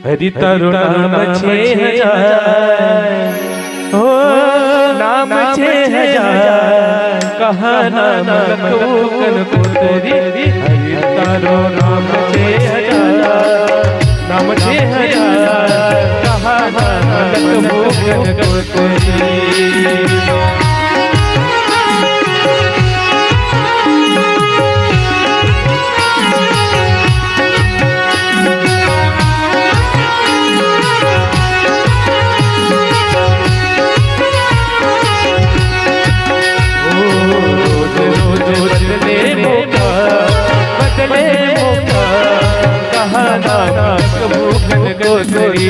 हरि तरुण नाम 6000 हो नाम 6000 कहा नाम लखो कनकोतरी हरि तरुण नाम 6000 नाम 6000 कहा नाम लखो कनकोतरी नाम 6000 कहा नाम लखो कनकोतरी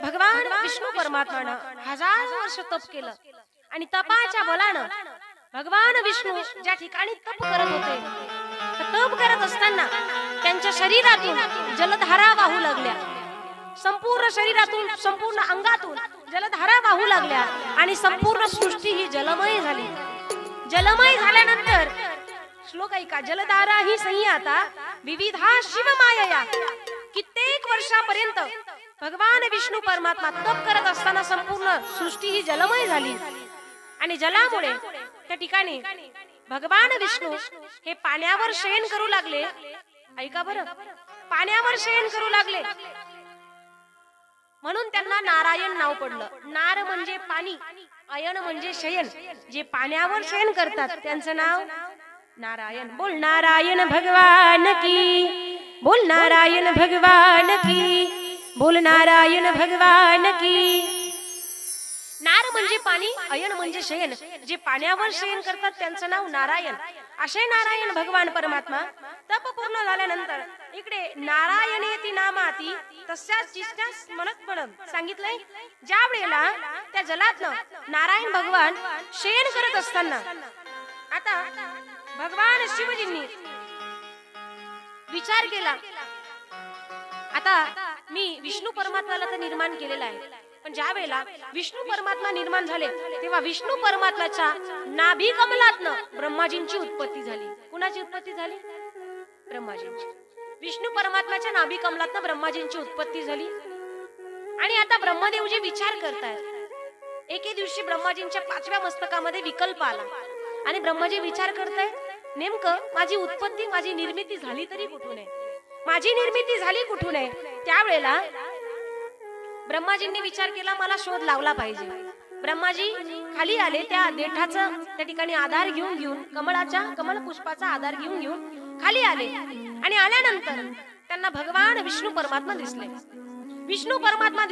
भगवान विष्णू परमात्मानं हजारो वर्ष तप केलं आणि तपाच्या बलानं भगवान विष्णू ज्या ठिकाणी तप करत होते तप करत असताना त्यांच्या शरीरातून जलधारा वाहू लागल्या संपूर्ण शरीरातून संपूर्ण अंगातून जलधारा वाहू लागल्या आणि संपूर्ण सृष्टी ही जलमय झाली जलमय झाल्यानंतर श्लोक ऐका जलधारा ही संयाता विविधा शिवमायया कित्येक वर्षापर्यंत भगवान विष्णू परमात्मा तप करत असताना संपूर्ण सृष्टी ही जलमय झाली आणि जलामुळे त्या ठिकाणी भगवान विष्णू हे पाण्यावर शयन करू लागले ऐका बरं पाण्यावर शयन करू लागले म्हणून त्यांना नारायण नाव पडलं नार म्हणजे पाणी अयन म्हणजे शयन जे पाण्यावर शयन करतात त्यांचं नाव नारायण बोल नारायण भगवान की बोल नारायण भगवान की बोल नारायण भगवान की नार म्हणजे पाणी अयन म्हणजे शयन जे पाण्यावर शयन करतात त्यांचं नाव नारायण असे नारायण भगवान परमात्मा तप पूर्ण झाल्यानंतर इकडे नारायणेती नामाती तस्याच जिष्ण्यास म्हणत म्हणत सांगितलंय ज्या वेळेला त्या जलातनं नारायण भगवान शयन करत असताना आता भगवान शिवजींनी विचार केला आता मी विष्णू परमात्म्याला तर निर्माण केलेला आहे पण ज्या वेळेला विष्णू परमात्मा निर्माण झाले तेव्हा विष्णू परमात्म्याच्या नाभी कमलातनं ब्रह्माजींची उत्पत्ती झाली कुणाची उत्पत्ती झाली ब्रह्माजींची विष्णू परमात्म्याच्या नाभी कमलातनं ब्रह्माजींची उत्पत्ती झाली आणि आता ब्रह्मदेवजी विचार करतायत एके दिवशी ब्रह्माजींच्या 5व्या मस्तकामध्ये विकल्प आला आणि ब्रह्माजी विचार करतायत नेमकं माझी उत्पत्ती माझी निर्मिती झाली तरी कुठून आहे माझी निर्मिती झाली कुठून आहे त्यावेळेला ब्रह्माजींनी विचार केला मला शोध लावला पाहिजे ब्रह्माजी खाली आले त्या देठाचा त्या ठिकाणी आधार घेऊन कमल पुष्पाचा आधार घेऊन खाली आले आणि आल्यानंतर त्यांना भगवान विष्णू परमात्मा दिसले विष्णू परमात्मा